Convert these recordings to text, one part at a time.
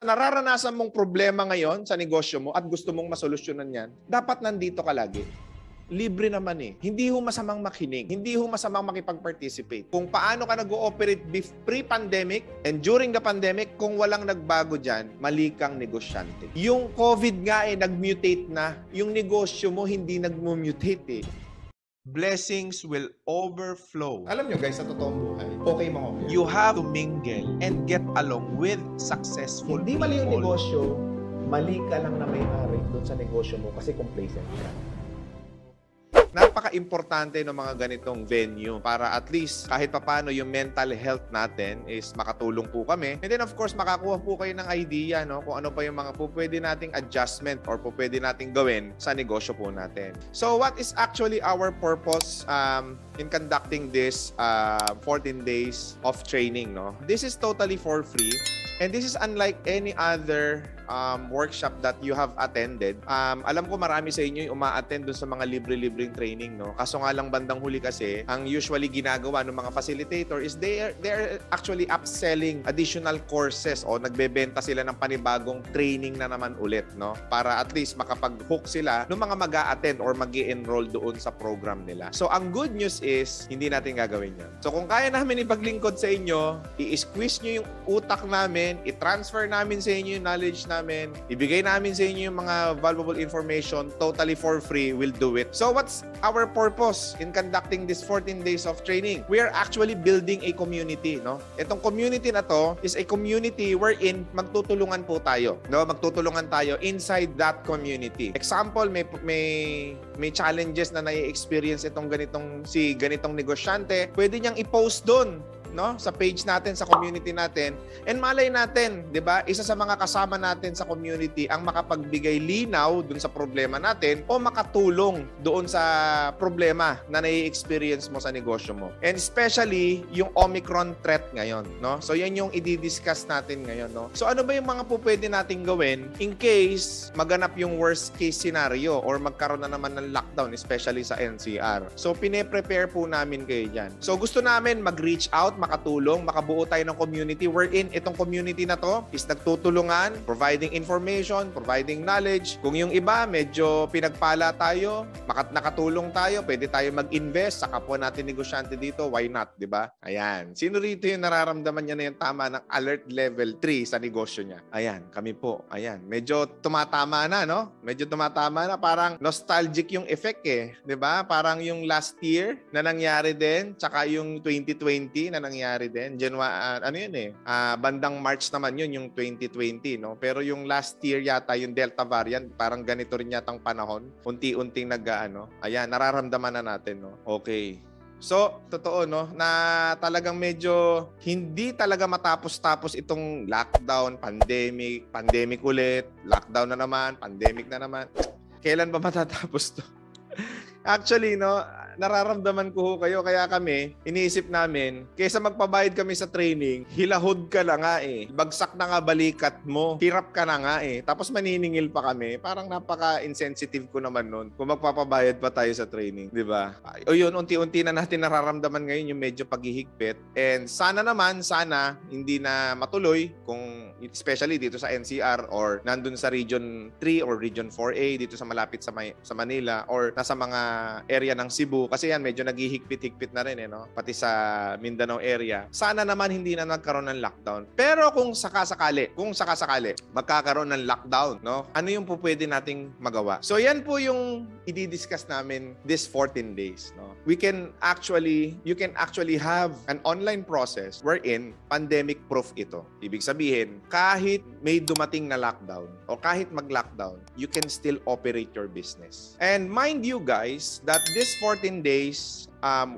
nararanasan mong problema ngayon sa negosyo mo at gusto mong masolusyonan yan, dapat nandito ka lagi. Libre naman eh. Hindi ho masamang makinig. Hindi ho masamang makipag-participate. Kung paano ka nag-ooperate pre-pandemic and during the pandemic, kung walang nagbago dyan, mali kang negosyante. Yung COVID nga eh, nag-mutate na. Yung negosyo mo hindi nag-mutate eh. Blessings will overflow. Alam nyo guys, sa totoong buhay, okay mga you have to mingle and get along with successful Hindi mali yung negosyo, mali ka lang na may-ari doon sa negosyo mo kasi complacent ka. Napaka-importante ng mga ganitong venue para at least kahit papano yung mental health natin is makatulong po kami. And then of course, makakuha po kayo ng idea no, kung ano pa yung mga po pwede nating adjustment or po pwede nating gawin sa negosyo po natin. So what is actually our purpose in conducting this 14 days of training? No? This is totally for free. And this is unlike any other workshop that you have attended. Alam ko marami sa inyo yung uma-attend dun sa mga libre-libreng training, no? Kaso nga lang bandang huli kasi, ang usually ginagawa ng mga facilitator is they're actually upselling additional courses o nagbebenta sila ng panibagong training na naman ulit, no? Para at least makapag-hook sila ng mga mag-a-attend or mag-i-enroll doon sa program nila. So, ang good news is, hindi natin gagawin yan. So, kung kaya namin ipaglingkod sa inyo, i-squeeze nyo yung utak namin, i-transfer namin sa inyo yung knowledge namin, ibigay namin sa inyo yung mga valuable information totally for free, we'll do it. So what's our purpose in conducting this 14 days of training? We are actually building a community, no? Itong community na to is a community wherein magtutulungan po tayo, no? Magtutulungan tayo inside that community. Example, may challenges na nai-experience itong ganitong negosyante, pwede niyang i-post doon, no, sa page natin, sa community natin. And malay natin, 'di ba? Isa sa mga kasama natin sa community ang makapagbigay linaw dun sa problema natin o makatulong doon sa problema na nai-experience mo sa negosyo mo. And especially yung Omicron threat ngayon, no? So yan yung i-discuss natin ngayon, no? So ano ba yung mga pupwede nating gawin in case maganap yung worst case scenario or magkaroon na naman ng lockdown, especially sa NCR. So pine-prepare po namin kayo diyan. So gusto namin mag-reach out, makatulong, makabuo tayo ng community wherein itong community na to is nagtutulungan, providing information, providing knowledge. Kung yung iba, medyo pinagpala tayo, nakatulong tayo, pwede tayo mag-invest sa kapwa natin negosyante dito, why not, di ba? Ayan. Sino rito yung nararamdaman niya na yung tama ng alert level 3 sa negosyo niya? Ayan, kami po. Ayan. Medyo tumatama na, no? Medyo tumatama na. Parang nostalgic yung effect eh. Di ba? Parang yung last year na nangyari din, tsaka yung 2020 na nangyari din. Bandang March naman yun, yung 2020, no? Pero yung last year yata, yung Delta variant, parang ganito rin yatang panahon. Unti-unting ayan, nararamdaman na natin, no? Okay. So, totoo, no? Na talagang medyo hindi talaga matapos-tapos itong lockdown, pandemic ulit, lockdown na naman, pandemic na naman. Kailan ba matatapos to? Actually, no, nararamdaman ko kayo, kaya kami, iniisip namin, kaysa magpabayad kami sa training, hilahod ka na nga eh. Bagsak na nga balikat mo, hirap ka na nga eh. Tapos maniningil pa kami. Parang napaka-insensitive ko naman nun kung magpapabayad pa tayo sa training, di ba? O yun, unti-unti na natin nararamdaman ngayon yung medyo paghihigpit. And sana hindi na matuloy kung especially dito sa NCR or nandun sa Region 3 or Region 4A dito sa malapit sa Manila or nasa mga area ng Cebu kasi yan medyo naghihigpit-higpit na rin no? Pati sa Mindanao area. Sana naman hindi na nagkaroon ng lockdown. Pero kung sakasakali magkakaroon ng lockdown, no? Ano yung po pwede nating magawa? So yan po yung i-discuss namin this 14 days, no? You can actually have an online process wherein pandemic proof ito. Ibig sabihin, kahit may dumating na lockdown o kahit mag-lockdown, you can still operate your business. And mind you guys, that this 14 days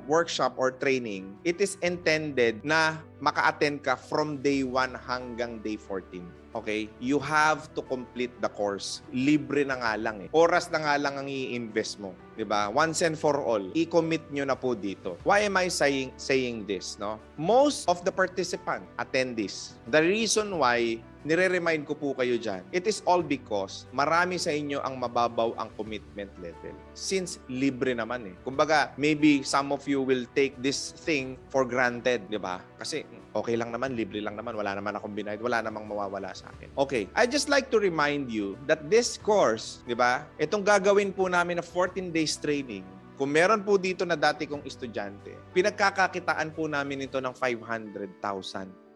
workshop or training, it is intended na maka-attend ka from day 1 hanggang day 14. Okay? You have to complete the course. Libre na nga lang eh. Oras na nga lang ang i-invest mo. Diba? Once and for all, i-commit nyo na po dito. Why am I saying this? No? Most of the participant attendees, the reason why nire-remind ko po kayo dyan, it is all because marami sa inyo ang mababaw ang commitment level. Since libre naman eh. Kumbaga, maybe some of you will take this thing for granted, di ba? Kasi, Okay lang naman, libre lang naman, wala naman akong binayad, wala namang mawawala sa akin. Okay, I just like to remind you that this course, di ba, itong gagawin po namin na 14 days training, kung meron po dito na dati kong estudyante, pinagkakakitaan po namin ito ng 500,000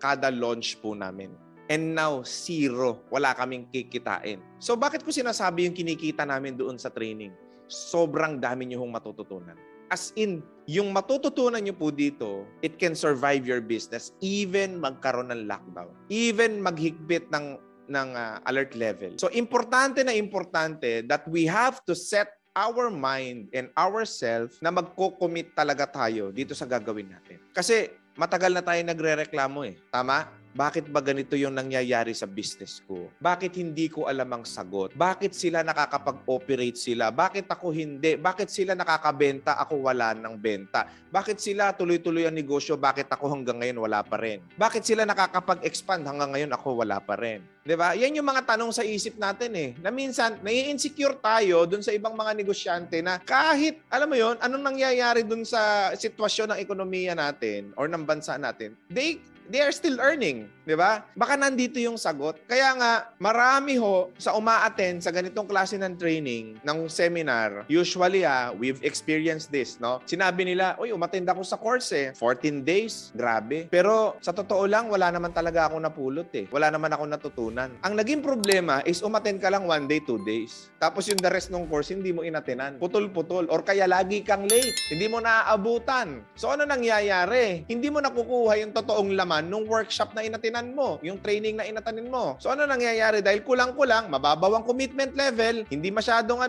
kada launch po namin. And now, zero. Wala kaming kikitain. So bakit ko sinasabi yung kinikita namin doon sa training? Sobrang dami nyo hong matututunan. As in, yung matututunan nyo po dito, it can survive your business even magkaroon ng lockdown. Even maghigpit ng alert level. So importante na importante that we have to set our mind and ourselves na magko-commit talaga tayo dito sa gagawin natin. Kasi matagal na tayo nagrereklamo eh. Tama? Bakit ba ganito yung nangyayari sa business ko? Bakit hindi ko alam ang sagot? Bakit sila nakakapag-operate sila? Bakit ako hindi? Bakit sila nakakabenta? Ako wala ng benta? Bakit sila tuloy-tuloy ang negosyo? Bakit ako hanggang ngayon wala pa rin? Bakit sila nakakapag-expand? Hanggang ngayon ako wala pa rin. Diba? Yan yung mga tanong sa isip natin eh. Na minsan, nai-insecure tayo dun sa ibang mga negosyante na kahit, alam mo yon, anong nangyayari dun sa sitwasyon ng ekonomiya natin or ng bansa natin, they are still earning, di ba? Baka nandito yung sagot. Kaya nga, marami ho sa uma-attend sa ganitong klase ng training, ng seminar, usually we've experienced this, no? Sinabi nila, uy, umattend ako sa course eh. 14 days, grabe. Pero sa totoo lang, wala naman talaga ako napulot eh. Wala naman ako natutunan. Ang naging problema is umattend ka lang 1 day, 2 days. Tapos yung the rest ng course, hindi mo inatenan. Putol-putol. Or kaya lagi kang late. Hindi mo naaabutan. So ano nangyayari? Hindi mo nakukuha yung totoong laman nung workshop na inatinan mo, yung training na inatanin mo. So ano nangyayari? Dahil kulang-kulang, mababaw ang commitment level, hindi masyadong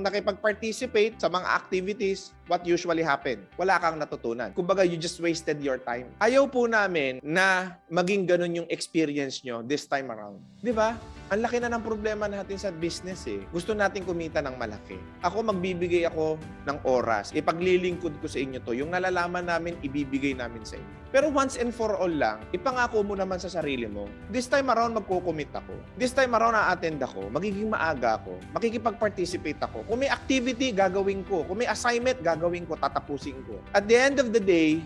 nakipag-participate sa mga activities, what usually happen? Wala kang natutunan. Kumbaga, you just wasted your time. Ayaw po namin na maging ganun yung experience nyo this time around. Di ba? Ang laki na ng problema natin sa business eh. Gusto natin kumita ng malaki. Ako, magbibigay ako ng oras. Ipaglilingkod ko sa inyo to. Yung nalalaman namin, ibibigay namin sa inyo. Pero once and for all lang, ipangako mo naman sa sarili mo, this time around magko-commit ako. This time around a-attend ako. Magiging maaga ako. Makikipag-participate ako. Kung may activity, gagawin ko. Kung may assignment, gagawin ko. Tatapusin ko. At the end of the day,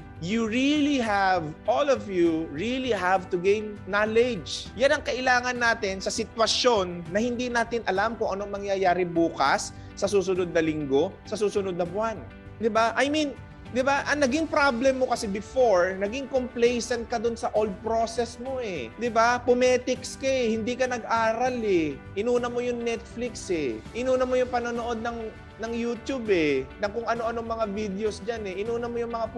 all of you really have to gain knowledge. Yan ang kailangan natin sa sitwasyon na hindi natin alam kung anong mangyayari bukas, sa susunod na linggo, sa susunod na buwan. 'Di ba? I mean, 'di ba? Ang naging problem mo kasi before, naging complacent ka dun sa old process mo eh. 'Di ba? Pumetics ka eh, hindi ka nag-aral eh. Inuna mo yung Netflix eh. Inuna mo yung panonood ng YouTube eh, ng kung ano-anong mga videos diyan eh. Inuna mo yung mga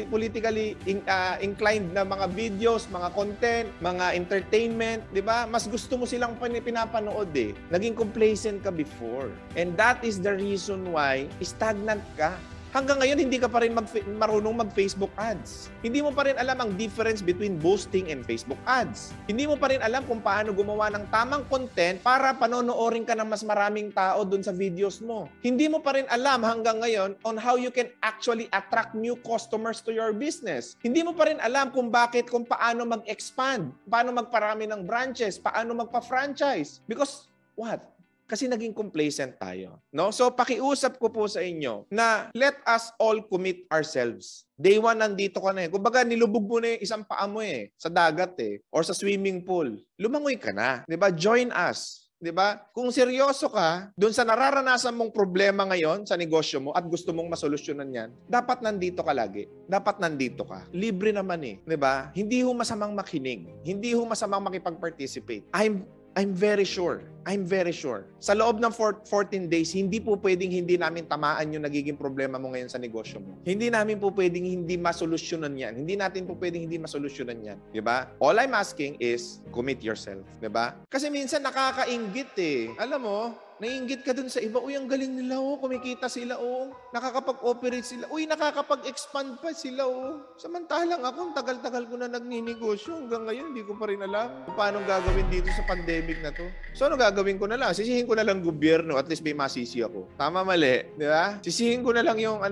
politically inclined na mga videos, mga content, mga entertainment, 'di ba? Mas gusto mo silang pinapanood eh. Naging complacent ka before. And that is the reason why stagnant ka. Hanggang ngayon, hindi ka pa rin marunong mag-Facebook ads. Hindi mo pa rin alam ang difference between boosting and Facebook ads. Hindi mo pa rin alam kung paano gumawa ng tamang content para panonoorin ka ng mas maraming tao dun sa videos mo. Hindi mo pa rin alam hanggang ngayon on how you can actually attract new customers to your business. Hindi mo pa rin alam kung paano mag-expand, paano magparami ng branches, paano magpa-franchise. Because what? Kasi naging complacent tayo. No? So, pakiusap ko po sa inyo na let us all commit ourselves. Day 1, nandito ka na eh. Kumbaga, nilubog mo na yung isang paa mo eh, sa dagat eh, or sa swimming pool. Lumangoy ka na. Diba? Join us. Diba? Kung seryoso ka, dun sa nararanasan mong problema ngayon sa negosyo mo at gusto mong masolusyonan yan, dapat nandito ka lagi. Dapat nandito ka. Libre naman eh. Diba? Hindi ho masamang makinig. Hindi ho masamang makipag-participate. I'm very sure. Sa loob ng 14 days, hindi po pwedeng hindi namin tamaan yung nagiging problema mo ngayon sa negosyo mo. Hindi namin po pwedeng hindi masolusyonan yan. Hindi natin po pwedeng hindi masolusyonan yan. Diba? All I'm asking is commit yourself. Diba? Kasi minsan nakakainggit eh. Alam mo, naiinggit ka dun sa iba. Uy, ang galing nila oh. Kumikita sila oh. Nakakapag-operate sila. Uy, nakakapag-expand pa sila oh. Samantalang ako, tagal-tagal ko na nagninegosyo. Hanggang ngayon, hindi ko pa rin alam kung paano gagawin dito sa pandemic na to. So, ano gagawin ko na lang? Sisihin ko na lang gobyerno. At least may masisi ako. Tama, mali. Di ba? Sisihin ko na lang yung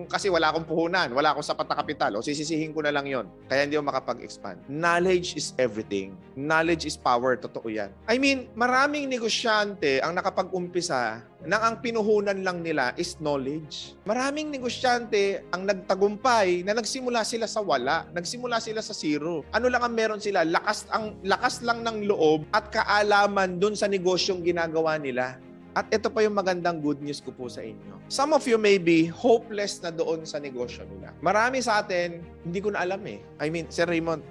kasi wala akong puhunan. Wala akong sapat na kapital. O sisihin ko na lang yon. Kaya hindi ako makapag-expand. Knowledge is everything. Knowledge is power. Totoo yan. I mean, maraming negosyante ang nakapag-umpisa nang ang pinuhunan lang nila is knowledge. Maraming negosyante ang nagtagumpay na nagsimula sila sa wala, nagsimula sila sa zero. Ano lang ang meron sila? Lakas lang ng loob at kaalaman dun sa negosyong ginagawa nila. At ito pa yung magandang good news ko po sa inyo. Some of you may be hopeless na doon sa negosyo nila. Marami sa atin, hindi ko na alam eh. I mean, Sir Raymond,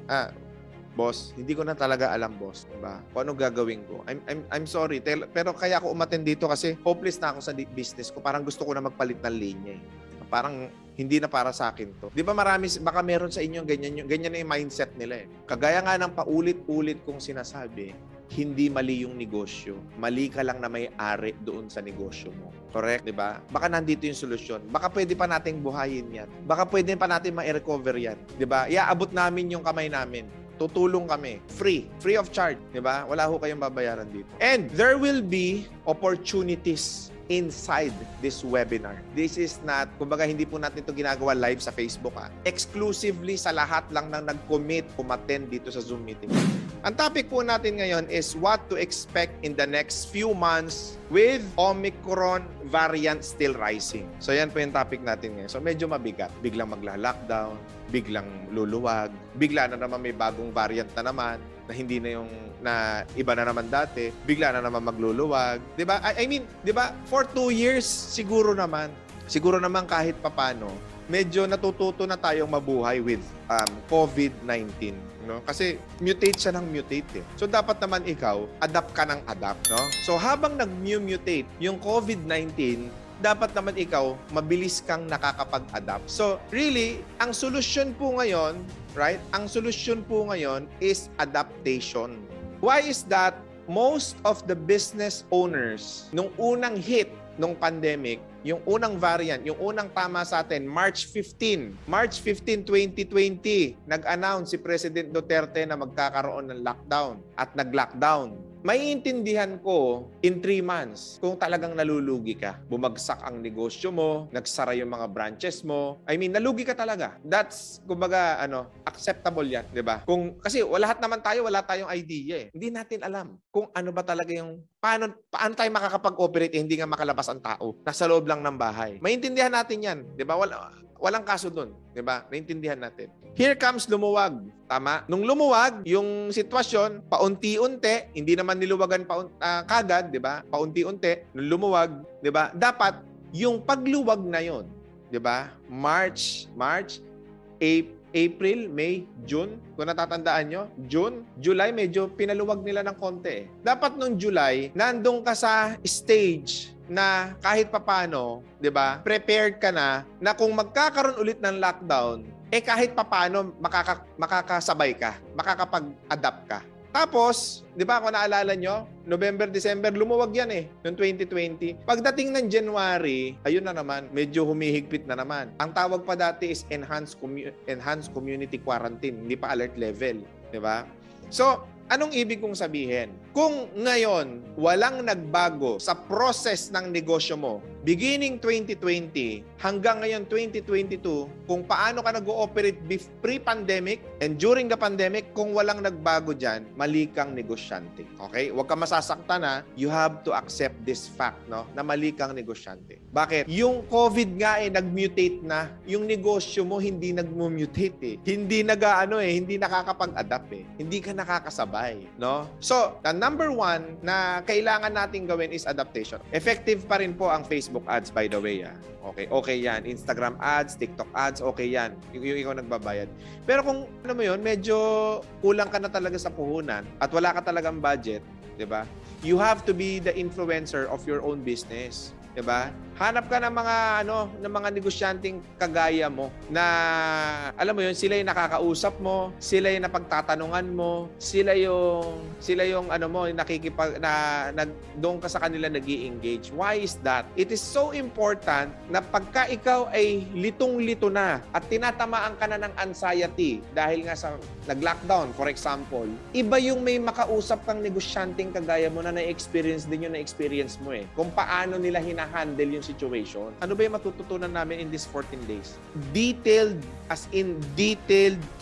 boss, hindi ko na talaga alam, boss. Diba? Kung ano gagawin ko. I'm sorry, pero kaya ako umattend dito kasi hopeless na ako sa business ko. Parang gusto ko na magpalit ng linya eh. Parang hindi na para sa akin to. Di ba marami, baka meron sa inyo ganyan na yung mindset nila eh. Kagaya nga ng paulit-ulit kong sinasabi, hindi mali yung negosyo. Mali ka lang na may-ari doon sa negosyo mo. Correct, di ba? Baka nandito yung solusyon. Baka pwede pa nating buhayin yan. Baka pwede pa natin ma-recover yan. Di ba? Iaabot namin yung kamay namin. Tutulong kami. Free of charge. Diba? Wala ho kayong babayaran dito. And there will be opportunities inside this webinar. This is not, kumbaga hindi po natin ito ginagawa live sa Facebook. Exclusively sa lahat lang na nag-commit, umattend dito sa Zoom meeting. Ang topic po natin ngayon is what to expect in the next few months with Omicron variant still rising. So yan po yung topic natin ngayon. So medyo mabigat. Biglang magla-lockdown, biglang luluwag, bigla na naman may bagong variant na naman na hindi na yung na iba na naman dati, bigla na naman magluluwag. 'Di ba? I mean, 'di ba? For 2 years siguro naman kahit papano, medyo natututo na tayong mabuhay with COVID-19, no? Kasi mutate siya ng mutate eh. So dapat naman ikaw, adapt ka ng adapt, no? So habang nag-mutate yung COVID-19, dapat naman ikaw, mabilis kang nakakapag-adapt. So, really, ang solusyon po ngayon, right? Ang solusyon po ngayon is adaptation. Why is that? Most of the business owners, nung unang hit nung pandemic, yung unang variant, yung unang tama sa atin, March 15, 2020, nag-announce si President Duterte na magkakaroon ng lockdown at nag-lockdown. Maiintindihan ko in 3 months kung talagang nalulugi ka. Bumagsak ang negosyo mo, nagsara yung mga branches mo. I mean, nalugi ka talaga. That's, kumbaga, acceptable yan, di ba? Kasi lahat naman tayo, wala tayong idea eh. Hindi natin alam kung ano ba talaga yung, paano tayo makakapag-operate hindi nga makalabas ang tao. Nasa loob lang ng bahay. Maintindihan natin yan, di ba? Walang kaso dun, di ba? Naintindihan natin. Here comes lumuwag. Tama? Nung lumuwag, yung sitwasyon, paunti-unti, hindi naman niluwagan kagad, di ba? Paunti-unti, nung lumuwag, di ba? Dapat, yung pagluwag na yon, di ba? March, April, May, June, kung natatandaan nyo, June, July, medyo pinaluwag nila ng konti. Dapat nung July, nandun ka sa stage na kahit papano, 'di ba? Prepared ka na kung magkakaroon ulit ng lockdown, kahit papano makakasabay ka, makakapag-adapt ka. Tapos, 'di ba, kung naalala nyo, November, December lumuwag yan noong 2020. Pagdating ng January, ayun na naman, medyo humihigpit na naman. Ang tawag pa dati is enhanced community quarantine, hindi pa alert level, 'di ba? So, anong ibig kong sabihin? Kung ngayon, walang nagbago sa process ng negosyo mo, beginning 2020 hanggang ngayon 2022, kung paano ka nag-ooperate pre-pandemic and during the pandemic, kung walang nagbago dyan, mali kang negosyante. Okay? Huwag ka masasaktan na, you have to accept this fact, no? Na mali kang negosyante. Bakit? Yung COVID nga nag-mutate na, yung negosyo mo hindi nag-mutate Hindi hindi nakakapag-adapt Hindi ka nakakasabay, no? So, the number 1 na kailangan nating gawin is adaptation. Effective pa rin po ang Facebook ads, by the way. Okay yan. Instagram ads, TikTok ads, okay yan. Yung ikaw nagbabayad. Pero kung medyo kulang ka na talaga sa puhunan at wala ka talagang budget, 'di ba? You have to be the influencer of your own business, 'di ba? Hanap ka ng mga negosyanteng kagaya mo na alam mo yun, sila yung nakakausap mo, sila yung napagtatanungan mo, sila yung doon ka sa kanila nag-i-engage. Why is that? It is so important na pagka ikaw ay litong-lito na at tinatamaan ka na ng anxiety dahil nga sa nag-lockdown, for example, iba yung may makausap kang negosyanteng kagaya mo na na-experience din yung na-experience mo kung paano nila hinahandle yung situation. Ano ba yung matututunan namin in these 14 days? Detailed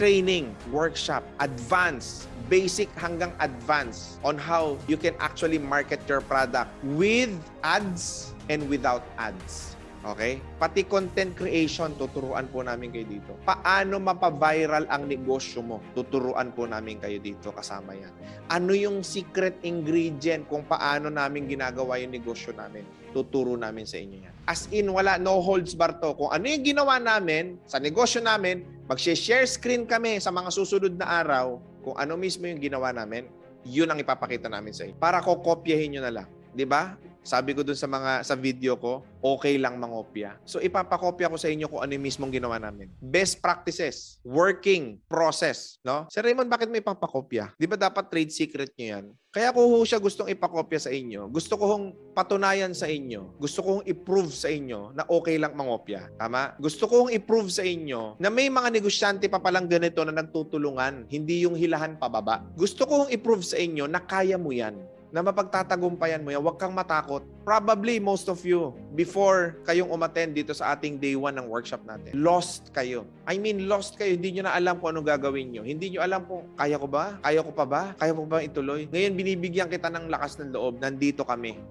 training, workshop, advanced, basic hanggang advanced on how you can actually market your product with ads, and without ads. Okay? Pati content creation, tuturuan po namin kayo dito. Paano mapaviral ang negosyo mo? Tuturuan po namin kayo dito, kasama yan. Ano yung secret ingredient kung paano namin ginagawa yung negosyo namin? Tuturo namin sa inyo yan. As in, wala, no holds bar to. Kung ano yung ginawa namin sa negosyo namin, mag-share screen kami sa mga susunod na araw, kung ano mismo yung ginawa namin, yun ang ipapakita namin sa inyo. Para kokopyahin nyo na lang. 'Di ba? Sabi ko dun sa video ko, okay lang mangopya. So ipapakopya ko sa inyo kung ano yung mismong ginawa namin. Best practices, working process, no? Sir Raymond, bakit may ipapakopya? Di ba dapat trade secret nyo yan? Kaya ko siya gustong ipakopya sa inyo. Gusto ko hong patunayan sa inyo. Gusto ko hong i-prove sa inyo na okay lang mangopya. Tama? Gusto ko hong i-prove sa inyo na may mga negosyante pa palang ganito na nagtutulungan, hindi yung hilahan pababa. Gusto ko hong i-prove sa inyo na kaya mo yan, na mapagtatagumpayan mo yan, huwag kang matakot. Probably most of you, before kayong umattend dito sa ating day 1 ng workshop natin, lost kayo. I mean, lost kayo. Hindi nyo na alam kung anong gagawin nyo. Hindi nyo alam kung kaya ko ba? Kaya ko pa ba? Kaya ko ba ituloy? Ngayon, binibigyan kita ng lakas ng loob. Nandito kami.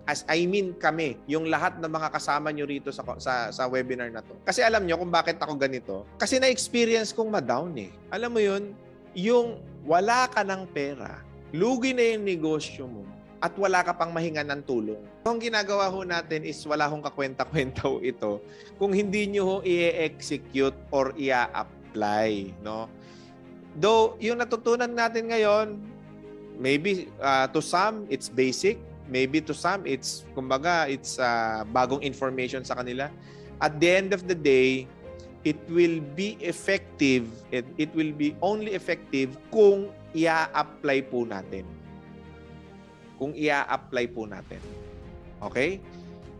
Kami. Yung lahat ng mga kasama nyo rito sa webinar na to. Kasi alam nyo kung bakit ako ganito. Kasi na-experience kong ma-down eh. Alam mo yun, yung wala ka ng pera, lugi na yung negosyo mo, at wala ka pang mahinga ng tulong. Ang ginagawa ho natin is wala hong kakwenta-kwenta ho ito kung hindi nyo ho i-execute or i-apply. No? Though, yung natutunan natin ngayon, maybe to some, it's basic. Maybe to some, it's, kumbaga, it's bagong information sa kanila. At the end of the day, it will be effective, it will be only effective kung i-apply po natin. Kung i-apply po natin. Okay?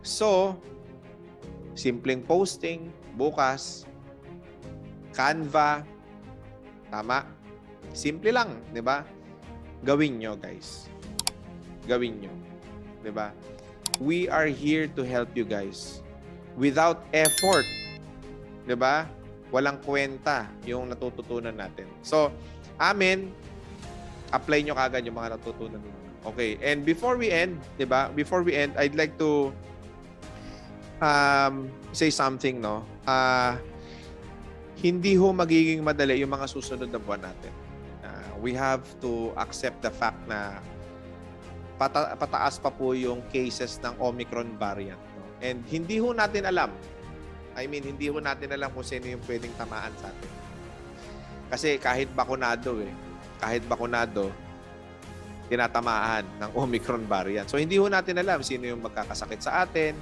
So, simpleng posting, bukas, Canva, tama? Simple lang, di ba? Gawin nyo, guys. Gawin nyo. Di ba? We are here to help you guys. Without effort, di ba? Walang kwenta yung natututunan natin. So, apply nyo kagad yung mga natutunan nyo. Okay, and before we end, 'di ba? Before we end, I'd like to say something, no? Hindi ho magiging madali yung mga susunod na buwan natin. We have to accept the fact na pataas pa po yung cases ng Omicron variant, no? And hindi ho natin alam. Hindi ho natin alam kung sino yung pwedeng tamaan sa atin. Kasi kahit bakunado, tinatamaan ng Omicron variant. So, hindi ho natin alam sino yung magkakasakit sa atin,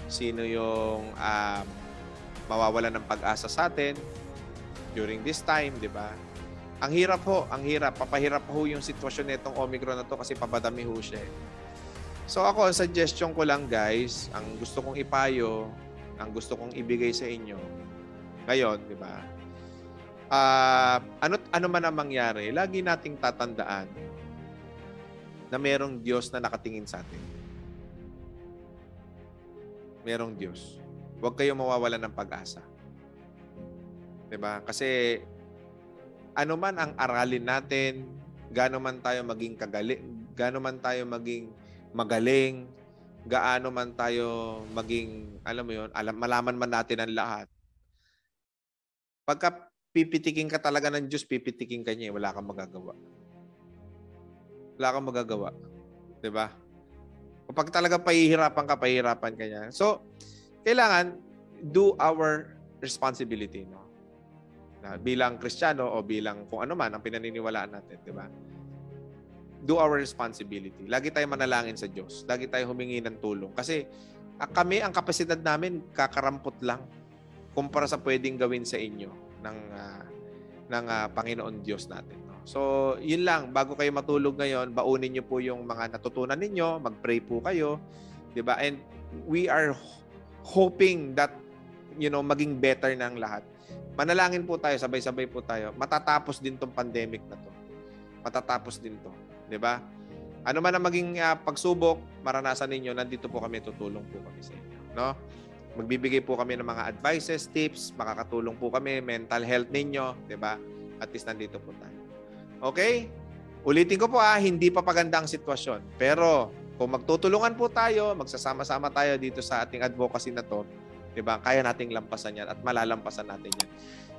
sino yung mawawalan ng pag-asa sa atin during this time, di ba? Ang hirap. Papahirap ho yung sitwasyon nitong Omicron na to kasi papadami ho siya. So, ako, suggestion ko lang, guys, ang gusto kong ipayo, ang gusto kong ibigay sa inyo ngayon, di ba? Ano man ang mangyari, lagi nating tatandaan na merong Diyos na nakatingin sa atin. Merong Diyos. Huwag kayong mawawalan ng pag-asa. Diba? Kasi ano man ang aralin natin, gaano man tayo maging gaano man tayo maging magaling, gaano man tayo maging, malaman man natin ang lahat. Pagka pipitikin ka talaga ng Diyos, pipitikin ka niya, wala kang magagawa. Wala kang magagawa. Diba? Kapag talaga pahihirapan ka niya. So, kailangan do our responsibility, no? Na bilang Kristiyano o bilang kung ano man ang pinaniniwalaan natin, diba? Do our responsibility. Lagi tayo manalangin sa Diyos. Lagi tayo humingi ng tulong. Kasi kami, ang kapasidad namin, kakarampot lang kumpara sa pwedeng gawin sa inyo ng Panginoon Diyos natin. So, yun lang. Bago kayo matulog ngayon, baunin nyo po yung mga natutunan ninyo. Mag-pray po kayo. Diba? And we are hoping that, maging better ng lahat. Manalangin po tayo, sabay-sabay po tayo. Matatapos din tong pandemic na to. Matatapos din to. Diba? Ano man ang maging pagsubok, maranasan ninyo, nandito po kami, tutulong po kami sa inyo. No? Magbibigay po kami ng mga advices, tips, makakatulong po kami, mental health ninyo. Diba? At least nandito po tayo. Okay? Ulitin ko po hindi pa paganda ang sitwasyon. Pero Kung magtutulungan po tayo, magsasama-sama tayo dito sa ating advocacy na to, 'di ba? Kaya nating lampasan 'yan at malalampasan natin 'yan.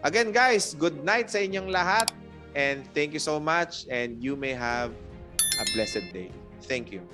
Again, guys, good night sa inyong lahat and thank you so much and you may have a blessed day. Thank you.